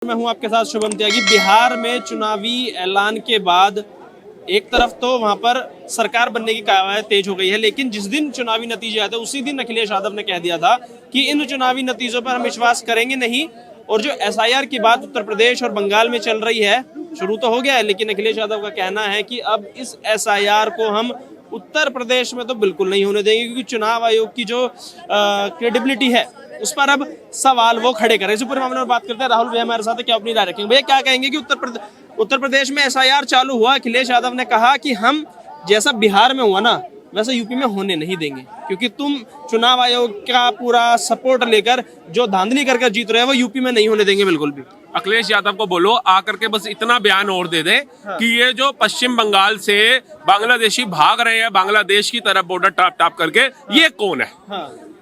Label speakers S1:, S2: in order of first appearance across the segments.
S1: मैं हूं आपके साथ शुभम त्यागी। बिहार में चुनावी ऐलान के बाद एक तरफ तो वहां पर सरकार बनने की कवायद तेज हो गई है, लेकिन जिस दिन चुनावी नतीजे आते उसी दिन अखिलेश यादव ने कह दिया था कि इन चुनावी नतीजों पर हम विश्वास करेंगे नहीं। और जो एसआईआर की बात उत्तर प्रदेश और बंगाल में चल रही है, शुरू तो हो गया है, लेकिन अखिलेश यादव का कहना है कि अब इस एसआईआर को हम उत्तर प्रदेश में तो बिल्कुल नहीं होने देंगे, क्योंकि चुनाव आयोग की जो क्रेडिबिलिटी है उस पर अब सवाल वो खड़े करें। इसी पूरे मामले में बात करते हैं। राहुल भैया हमारे साथ है, क्या अपनी राय रखेंगे? भैया क्या कहेंगे कि उत्तर प्रदेश में एसआईआर चालू हुआ, अखिलेश यादव ने कहा कि हम जैसा बिहार में हुआ ना वैसा यूपी में होने नहीं देंगे, क्योंकि तुम चुनाव आयोग का पूरा सपोर्ट लेकर जो धांधली करके जीत रहे हैं वो यूपी में नहीं होने देंगे बिल्कुल भी।
S2: अखिलेश यादव को बोलो आकर के बस इतना बयान और दे दे कि ये जो पश्चिम बंगाल से बांग्लादेशी भाग रहे हैं बांग्लादेश की तरफ बॉर्डर टाप टाप करके, ये कौन है?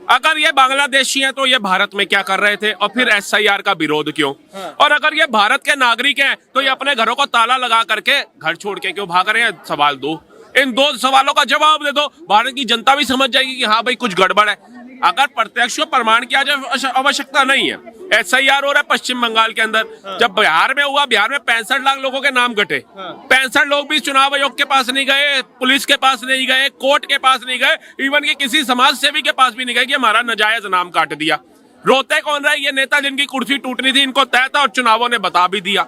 S2: अगर ये बांग्लादेशी हैं तो ये भारत में क्या कर रहे थे, और फिर एसआईआर का विरोध क्यों? और अगर ये भारत के नागरिक हैं तो ये अपने घरों को ताला लगा करके घर छोड़ के क्यों भाग रहे हैं? सवाल दो, इन दो सवालों का जवाब दे दो। भारत की जनता भी समझ जाएगी कि हाँ भाई कुछ गड़बड़ है। अगर प्रत्यक्ष प्रमाण की आवश्यकता नहीं है, एसआईआर हो रहा है पश्चिम बंगाल के अंदर, जब बिहार में हुआ, बिहार में 65 लाख लोगों के नाम कटे, 65 लोग भी चुनाव आयोग के पास नहीं गए, पुलिस के पास नहीं गए, कोर्ट के पास नहीं गए, इवन कि किसी समाज सेवी के पास भी नहीं गए कि हमारा नाजायज नाम काट दिया। रोते कौन रहा है? ये नेता जिनकी कुर्सी टूटनी थी, इनको तय था और चुनावों ने बता भी दिया।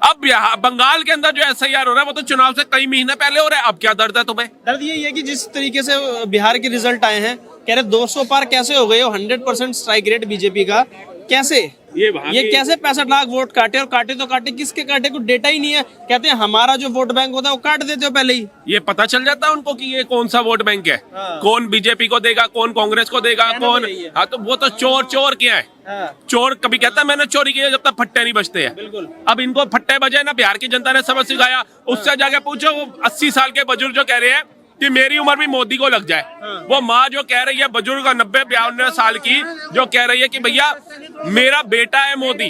S2: अब बंगाल के अंदर जो एसआईआर हो रहा है वो तो चुनाव से कई महीने पहले हो रहा है। अब क्या दर्द है तुम्हें?
S1: दर्द ये है कि जिस तरीके से बिहार के रिजल्ट आए हैं, कह रहे 200 पार कैसे हो गए हो, 100% स्ट्राइक रेट बीजेपी का, कैसे ये कैसे 65 लाख वोट काटे? और काटे तो काटे किसके काटे, कुछ डेटा ही नहीं है। कहते हैं हमारा जो वोट बैंक होता है वो काट देते हो पहले ही।
S2: ये पता चल जाता है उनको कि ये कौन सा वोट बैंक है, कौन बीजेपी को देगा, कौन कांग्रेस को देगा, कौन। हाँ तो वो तो चोर क्या है? चोर कभी कहता है मैंने चोरी की है जब तक फट्टे नहीं बजते हैं।
S1: बिल्कुल।
S2: अब इनको फट्टे बजे ना, बिहार की जनता ने सबक सिखाया। उससे जाके पूछो वो 80 साल के बुजुर्ग जो कह रहे हैं कि मेरी उम्र भी मोदी को लग जाए, वो माँ जो कह रही है बुजुर्ग 90-92 साल की, जो कह रही है कि भैया मेरा बेटा है मोदी,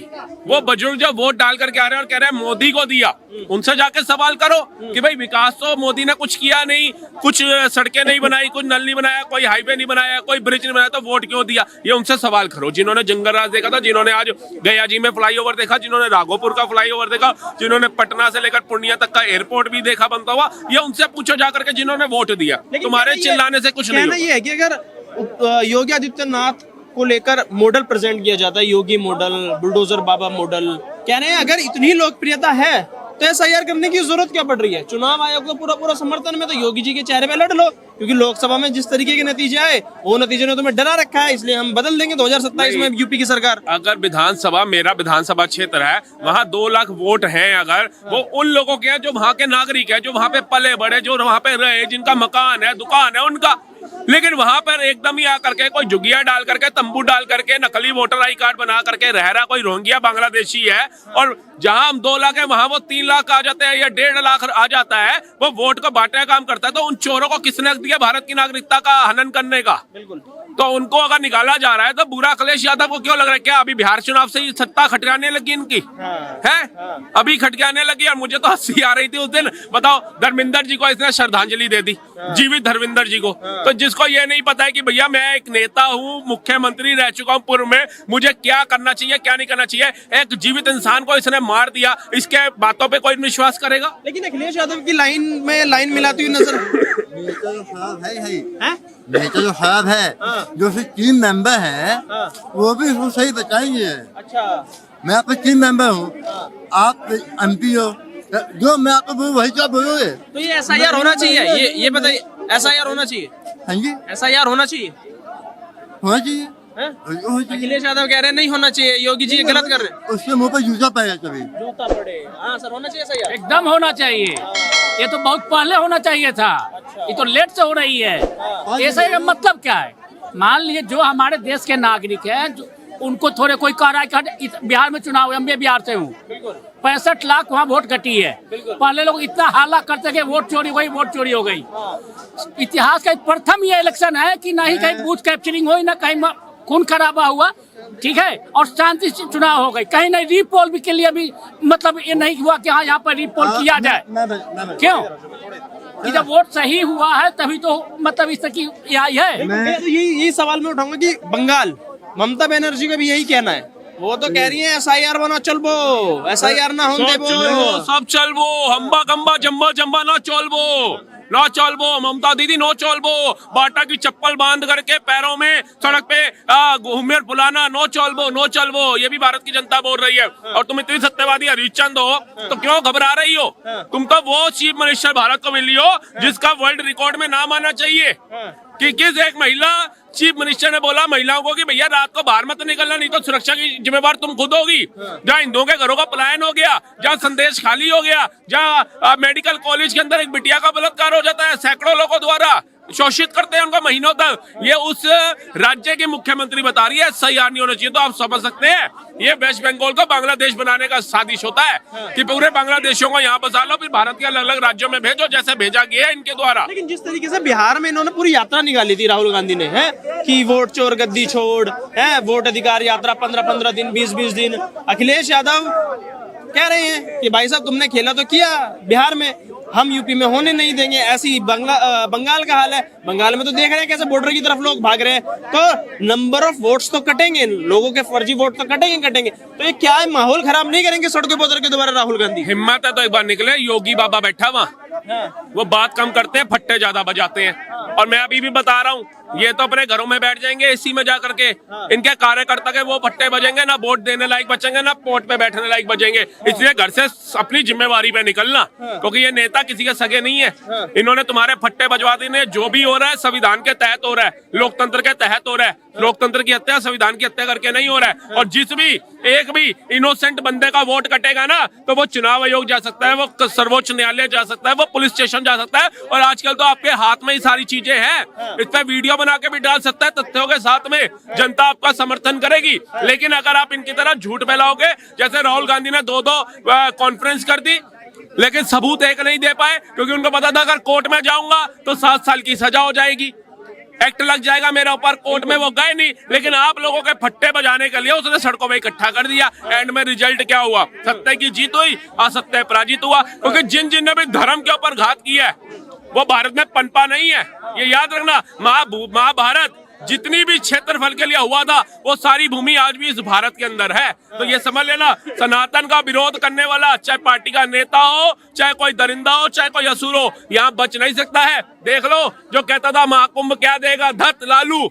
S2: वो बुजुर्ग जो वोट डाल करके आ रहे हैं और कह रहे हैं मोदी को दिया, उनसे जाके सवाल करो कि भाई विकास तो मोदी ने कुछ किया नहीं, कुछ सड़कें नहीं बनाई, कुछ नल नहीं बनाया, कोई हाईवे नहीं बनाया, कोई ब्रिज नहीं बनाया, तो वोट क्यों दिया? ये उनसे सवाल करो जिन्होंने जंगल राज देखा था, जिन्होंने आज गया जी में फ्लाईओवर देखा, जिन्होंने राघोपुर का फ्लाईओवर देखा, जिन्होंने पटना से लेकर पूर्णिया तक का एयरपोर्ट भी देखा बनता हुआ। ये उनसे पूछो जाकर के जिन्होंने वोट दिया। तुम्हारे चिल्लाने से कुछ नहीं।
S1: ये है कि अगर योगी आदित्यनाथ को लेकर मॉडल प्रेजेंट किया जाता है, योगी मॉडल, बुलडोजर बाबा मॉडल, कह रहे हैं अगर इतनी लोकप्रियता है तो एसआईआर करने की जरूरत क्या पड़ रही है? चुनाव आयोग का पूरा समर्थन में, तो योगी जी के चेहरे पे लड़ लो, क्योंकि लोकसभा में जिस तरीके के नतीजे आए वो नतीजे ने तुम्हें डरा रखा है, इसलिए हम बदल देंगे 2027 में यूपी की सरकार।
S2: अगर विधानसभा, मेरा विधानसभा क्षेत्र है, वहाँ 2 लाख वोट हैं, अगर वो उन लोगों के हैं जो वहाँ के नागरिक है, जो वहाँ पे पले बड़े, जो वहाँ पे रहे, जिनका मकान है, दुकान है उनका। लेकिन वहां पर एकदम ही आकर के कोई जुगिया डाल करके, तंबू डाल करके, नकली वोटर आई कार्ड बना करके रह रहा कोई रोहिंग्या बांग्लादेशी है, और जहां हम 2 लाख है वहां वो 3 लाख आ जाते हैं या 1.5 लाख आ जाता है, वो वोट को बांटने का काम करता है। तो उन चोरों को किसने दिया भारत की नागरिकता का हनन करने का? बिल्कुल। तो उनको अगर निकाला जा रहा है तो बुरा अखिलेश यादव को क्यों लग रहा है? क्या अभी बिहार चुनाव से ही सत्ता खटकाने लगी इनकी? है अभी खटकाने लगी। और मुझे तो हंसी आ रही थी उस दिन, बताओ धर्मेंद्र जी को इसने श्रद्धांजलि दे दी, जीवित धर्मेंद्र जी को। तो जिसको ये नहीं पता है कि भैया मैं एक नेता हूँ, मुख्यमंत्री रह चुका हूँ पूर्व में, मुझे क्या करना चाहिए क्या नहीं करना चाहिए, एक जीवित इंसान को इसने मार दिया, इसके बातों पे कोई विश्वास करेगा?
S1: लेकिन अखिलेश यादव की लाइन मिलाती हुई नजर
S3: नेता जो खराब है, नेता जो खराब है, जो टीम मेंबर है वो भी उसको सही बताएंगे।
S1: अच्छा,
S3: मैं आपका टीम मेंबर हूँ, आप एमपी हो, जो मैं आपको बोलूँ वही क्या बोलोगे?
S1: तो ये एसआईआर होना चाहिए, ये बताइए, एसआईआर होना चाहिए?
S3: हाँ जी,
S1: एसआईआर होना चाहिए,
S3: होना चाहिए।
S1: अखिलेश यादव कह रहे हैं नहीं होना चाहिए, योगी जी गलत कर रहे हैं।
S3: उसके मुंह पर जूता पड़ेगा कभी,
S1: जूता पड़े। हाँ सर, होना चाहिए एसआईआर,
S4: एकदम होना चाहिए। ये तो बहुत पहले होना चाहिए था, ये तो लेट से हो रही है। ऐसा का मतलब क्या है? मान लीजिए जो हमारे देश के नागरिक हैं, उनको थोड़े कोई कह रहा है कि बिहार में चुनाव है, मैं बिहार से हूँ, 65 लाख वहाँ वोट घटी है। पहले लोग इतना हाला करते कि वोट चोरी हो गई, वोट चोरी हो गई। इतिहास का प्रथम ये इलेक्शन है कि ना ही कहीं बूथ कैप्चरिंग हुई, ना कहीं खून खराबा हुआ, ठीक है, और शांति से चुनाव हो गई। कहीं नहीं रीपोल भी के लिए भी मतलब ये नहीं हुआ कि हाँ यहाँ पर रीपोल किया जाए। क्यों? कि जब वोट सही हुआ है तभी तो मतलब इस तरह की आई है।
S1: यही सवाल मैं उठाऊंगा कि बंगाल, ममता बनर्जी का भी यही कहना है वो तो कह रही है SIR बना चलबो, SIR ना होने देबो,
S2: सब चलबो, हम्बा कम्बा जम्बा जम्बा ना चलबो, ममता दीदी नो चलबो, बाटा की चप्पल बांध करके पैरों में सड़क पे घूमे बुलाना नो चलबो, ये भी भारत की जनता बोल रही है। और तुम इतनी सत्यवादी हरीशचंद हो तो क्यों घबरा रही हो? तुम तो वो चीफ मिनिस्टर भारत को मिली हो जिसका वर्ल्ड रिकॉर्ड में नाम आना चाहिए कि किस एक महिला चीफ मिनिस्टर ने बोला महिलाओं को कि भैया रात को बाहर मत निकलना, नहीं तो सुरक्षा की जिम्मेवार तुम खुद होगी। जहाँ हिंदुओं के घरों का पलायन हो गया, जहाँ संदेश खाली हो गया, जहाँ मेडिकल कॉलेज के अंदर एक बिटिया का बलात्कार हो जाता है, सैकड़ों लोगों द्वारा शोषित करते हैं उनको महीनों तक, ये उस राज्य की मुख्यमंत्री बता रही है SIR नहीं होना चाहिए। तो आप समझ सकते हैं ये वेस्ट बंगाल को बांग्लादेश बनाने का साजिश होता है कि पूरे बांग्लादेशियों को यहाँ बसा लो, फिर भारत के अलग अलग राज्यों में भेजो जैसे भेजा गया है इनके द्वारा।
S1: लेकिन जिस तरीके से बिहार में इन्होंने पूरी यात्रा निकाली थी राहुल गांधी ने, है कि वोट चोर गद्दी छोड़, है वोट अधिकार यात्रा 15-15 दिन 20-20 दिन, अखिलेश यादव कह रहे हैं कि भाई साहब तुमने खेला तो किया बिहार में, हम यूपी में होने नहीं देंगे। ऐसी बंगाल का हाल है, बंगाल में तो देख रहे हैं कैसे बॉर्डर की तरफ लोग भाग रहे हैं, तो नंबर ऑफ वोट्स तो कटेंगे, लोगों के फर्जी वोट तो कटेंगे। तो ये क्या है, माहौल खराब नहीं करेंगे सड़कों पर उतर के दोबारा राहुल गांधी?
S2: हिम्मत है तो एक बार निकले, योगी बाबा बैठा वहाँ, वो बात कम करते हैं, फट्टे ज्यादा बजाते हैं। और मैं अभी भी बता रहा हूँ, ये तो अपने घरों में बैठ जाएंगे एसी में जा करके, इनके कार्यकर्ता के वो फट्टे बजेंगे, ना वोट देने लायक बचेंगे, ना पोर्ट पे बैठने लायक बचेंगे। इसलिए घर से अपनी जिम्मेवारी पे निकलना, क्योंकि ये नेता किसी के सगे नहीं है। इन्होंने तुम्हारे फट्टे बजवा देने, जो भी हो रहा है संविधान के तहत हो रहा है, लोकतंत्र के तहत हो रहा है। लोकतंत्र की हत्या संविधान की हत्या करके नहीं हो रहा है। और जिस भी एक भी इनोसेंट बंदे का वोट कटेगा ना, तो वो चुनाव आयोग जा सकता है, वो सर्वोच्च न्यायालय जा सकता है, वो पुलिस स्टेशन जा सकता है। और आजकल तो आपके हाथ में ही सारी चीजें हैं, इस पर वीडियो बना के भी डाल सकता है तथ्यों के साथ में, जनता आपका समर्थन करेगी। लेकिन अगर आप इनकी तरह झूठ फैलाओगे, जैसे राहुल गांधी ने 2-2 कॉन्फ्रेंस कर दी, लेकिन सबूत एक नहीं दे पाए, क्योंकि उनको पता था अगर कोर्ट में जाऊंगा तो 7 साल की सजा हो जाएगी, एक्ट लग जाएगा मेरे ऊपर, कोर्ट में वो गए नहीं। लेकिन आप लोगों के फट्टे बजाने के लिए उसने सड़कों में इकट्ठा कर दिया। एंड में रिजल्ट क्या हुआ? सत्य की जीत हुई, असत्य पराजित हुआ। क्योंकि जिन ने भी धर्म के ऊपर घात किया है वो भारत में पनपा नहीं है, ये याद रखना। महाभारत जितनी भी क्षेत्रफल के लिए हुआ था, वो सारी भूमि आज भी इस भारत के अंदर है। तो ये समझ लेना, सनातन का विरोध करने वाला चाहे पार्टी का नेता हो, चाहे कोई दरिंदा हो, चाहे कोई असुर हो, यहाँ बच नहीं सकता है। देख लो, जो कहता था महाकुंभ क्या देगा धत लालू,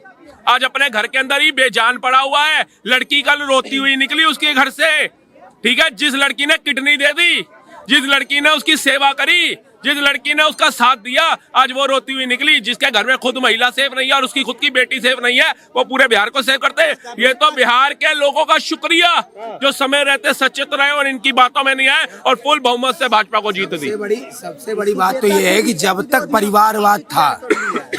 S2: आज अपने घर के अंदर ही बेजान पड़ा हुआ है। लड़की कल रोती हुई निकली उसके घर से, ठीक है, जिस लड़की ने किडनी दे दी, जिस लड़की ने उसकी सेवा करी, जिस लड़की ने उसका साथ दिया, आज वो रोती हुई निकली। जिसके घर में खुद महिला सेफ नहीं है और उसकी खुद की बेटी सेफ नहीं है, वो पूरे बिहार को सेव करते हैं। ये तो बिहार के लोगों का शुक्रिया जो समय रहते सचेत रहे और इनकी बातों में नहीं आए और फुल बहुमत से भाजपा को जीत दी।
S5: सबसे बड़ी बात तो ये है कि जब तक परिवारवाद था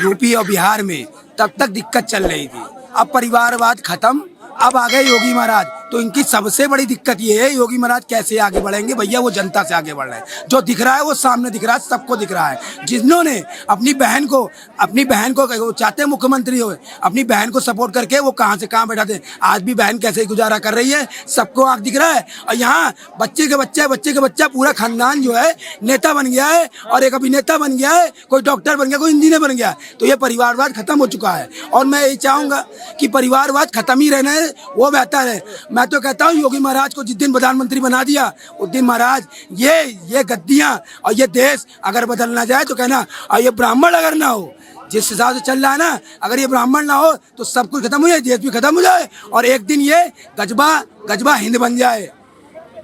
S5: यूपी और बिहार में, तब तक दिक्कत चल रही थी। अब परिवारवाद खत्म, अब आ गए योगी महाराज, तो इनकी सबसे बड़ी दिक्कत ये है योगी महाराज कैसे आगे बढ़ेंगे। भैया वो जनता से आगे बढ़ रहे हैं, जो दिख रहा है वो सामने दिख रहा है, सबको दिख रहा है। जिन्होंने अपनी बहन को वो चाहते हैं मुख्यमंत्री हो, अपनी बहन को सपोर्ट करके वो कहां से कहां बैठाते, आज भी बहन कैसे गुजारा कर रही है, सबको आंख दिख रहा है। और यहाँ बच्चे के बच्चा पूरा खानदान जो है नेता बन गया है, और एक अभिनेता बन गया है, कोई डॉक्टर बन गया, कोई इंजीनियर बन गया। तो ये परिवारवाद खत्म हो चुका है, और मैं यही चाहूंगा कि परिवारवाद खत्म ही रहना है, वो बेहतर है। मैं तो कहता हूँ योगी महाराज को जिस दिन प्रधानमंत्री बना दिया, उस दिन महाराज ये गद्दियां और ये देश अगर बदलना जाए तो कहना, और ये ब्राह्मण अगर ना हो, जिस हिसाब से चल रहा है ना, अगर ये ब्राह्मण ना हो तो सब कुछ खत्म हो जाए, देश भी खत्म हो जाए, और एक दिन ये गजबा हिंद बन जाए।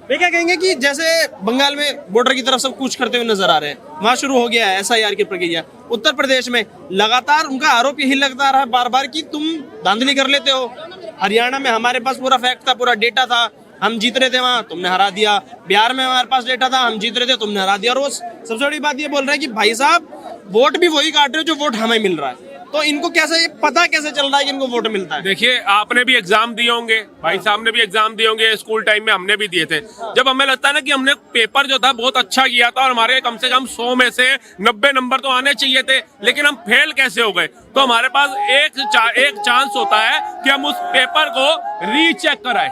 S1: वे क्या कहेंगे कि जैसे बंगाल में बॉर्डर की तरफ सब कूच करते हुए नजर आ रहे हैं, वहां शुरू हो गया है SIR की प्रक्रिया। उत्तर प्रदेश में लगातार उनका आरोप यही लगता रहा बार बार कि तुम धांधली कर लेते हो। हरियाणा में हमारे पास पूरा फैक्ट था, पूरा डेटा था, हम जीत रहे थे, वहां तुमने हरा दिया। बिहार में हमारे पास डेटा था, हम जीत रहे थे, तुमने हरा दिया। और वो सबसे बड़ी बात ये बोल रहे हैं कि भाई साहब वोट भी वही काट रहे हो जो वोट हमें मिल रहा है। तो इनको कैसे पता कैसे चल रहा है कि इनको वोट मिलता है?
S2: देखिए, आपने भी एग्जाम दिए होंगे, भाई साहब ने भी एग्जाम दिए होंगे, स्कूल टाइम में हमने भी दिए थे। जब हमें लगता है ना कि हमने पेपर जो था बहुत अच्छा किया था और हमारे कम से कम 100 में से 90 नंबर तो आने चाहिए थे, लेकिन हम फेल कैसे हो गए, तो हमारे पास एक चांस होता है कि हम उस पेपर को रीचेक कराएं।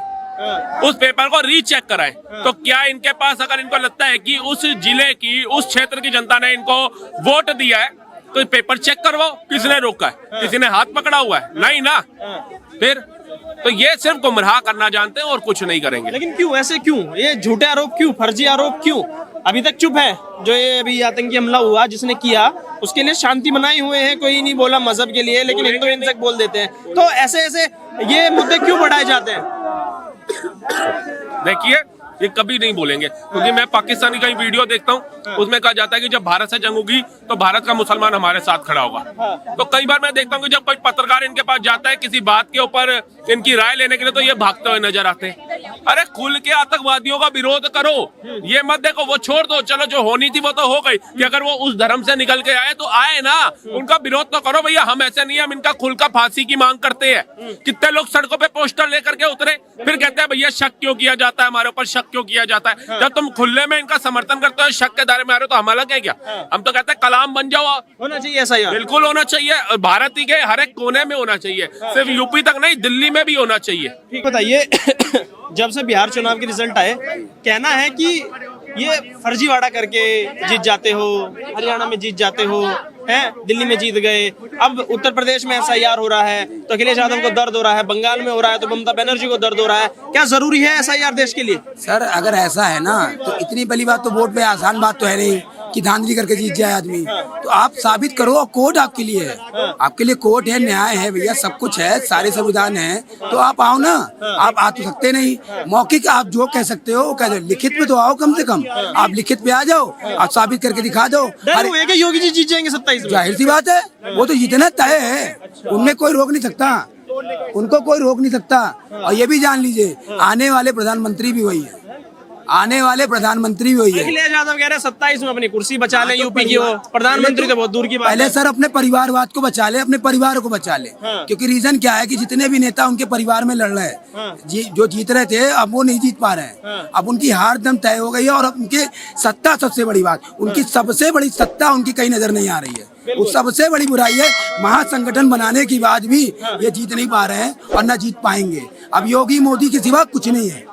S2: तो क्या इनके पास, अगर इनको लगता है कि उस जिले की, उस क्षेत्र की जनता ने इनको वोट दिया है, तो पेपर चेक करवाओ। किसने रोका है? किसी ने हाथ पकड़ा हुआ है? नहीं ना। फिर तो ये सिर्फ गुमराह करना जानते हैं और कुछ नहीं करेंगे।
S1: लेकिन क्यों, ऐसे क्यों, ये झूठे आरोप क्यों, फर्जी आरोप क्यों? अभी तक चुप है। जो ये अभी आतंकी हमला हुआ जिसने किया उसके लिए शांति मनाए हुए हैं, कोई नहीं बोला मजहब के लिए, लेकिन हिंदू हिंसक बोल देते हैं। तो ऐसे ऐसे ये मुद्दे क्यों बढ़ाए जाते हैं?
S2: देखिए ये कभी नहीं बोलेंगे, क्योंकि मैं पाकिस्तानी कहीं वीडियो देखता हूँ, उसमें कहा जाता है कि जब भारत से जंग होगी तो भारत का मुसलमान हमारे साथ खड़ा होगा। तो कई बार मैं देखता हूँ कि जब कोई पत्रकार इनके पास जाता है किसी बात के ऊपर इनकी राय लेने के लिए, तो ये भागते हुए नजर आते हैं। अरे खुल के आतंकवादियों का विरोध करो, ये मत देखो वो छोड़ दो, चलो जो होनी थी वो तो हो गई, कि अगर वो उस धर्म से निकल के आए तो आए ना, उनका विरोध तो करो भैया। हम ऐसे नहीं है, हम इनका खुल का फांसी की मांग करते हैं। कितने लोग सड़कों पे पोस्टर लेकर के उतरे, फिर कहते हैं भैया शक क्यों किया जाता है हमारे ऊपर, शक क्यों किया जाता है। जब तुम खुले में इनका समर्थन करते हो, शक के दायरे में आ रहे हो, तो हम अलग है क्या? हम तो कहते हैं कलाम बन जाओ।
S1: होना चाहिए ऐसा यार,
S2: बिल्कुल होना चाहिए, भारत ही के हर एक कोने में होना चाहिए, सिर्फ यूपी तक नहीं, दिल्ली में भी होना चाहिए।
S1: ठीक बताइए जब से बिहार चुनाव के रिजल्ट आए, कहना है कि ये फर्जीवाड़ा करके जीत जाते हो, हरियाणा में जीत जाते हो, हैं दिल्ली में जीत गए, अब उत्तर प्रदेश में SIR हो रहा है तो अखिलेश यादव को दर्द हो रहा है, बंगाल में हो रहा है तो ममता बनर्जी को दर्द हो रहा है। क्या जरूरी है SIR देश के लिए?
S5: सर अगर ऐसा है ना तो इतनी बड़ी बात तो वोट में आसान बात तो है नहीं कि धांधली करके जीत जाए आदमी। तो आप साबित करो, कोर्ट आपके लिए है, आपके लिए कोर्ट है, न्याय है भैया, सब कुछ है, सारे संविधान है, तो आप आओ ना। आप आ तो सकते नहीं, मौखिक आप जो कह सकते हो वो कह दो, लिखित में तो आओ कम से कम, आप लिखित पे आ जाओ, आप साबित करके दिखा दो।
S1: योगी जी जीत जाएंगे 27 में?
S5: जाहिर सी बात है, वो तो जीतना तय है, उनमें कोई रोक नहीं सकता, उनको कोई रोक नहीं सकता। और ये भी जान लीजिए आने वाले प्रधानमंत्री भी वही है, आने वाले प्रधानमंत्री वही है।
S1: अखिलेश यादव कह रहे हैं 27 में अपनी कुर्सी बचा लें यूपी की, वो प्रधानमंत्री तो बहुत दूर की बात है।
S5: पहले सर अपने परिवारवाद को बचा ले, अपने परिवार को बचा ले, क्योंकि रीजन क्या है कि जितने भी नेता उनके परिवार में लड़ रहे हैं, जो जीत रहे थे अब वो नहीं जीत पा रहे हैं, अब उनकी हार दम तय हो गई है। और अब उनके सत्ता, सबसे बड़ी बात, उनकी सबसे बड़ी सत्ता उनकी कहीं नजर नहीं आ रही है, वो सबसे बड़ी बुराई है। महासंगठन बनाने के बाद भी ये जीत नहीं पा रहे हैं और न जीत पाएंगे। अब योगी मोदी के सिवा कुछ नहीं है।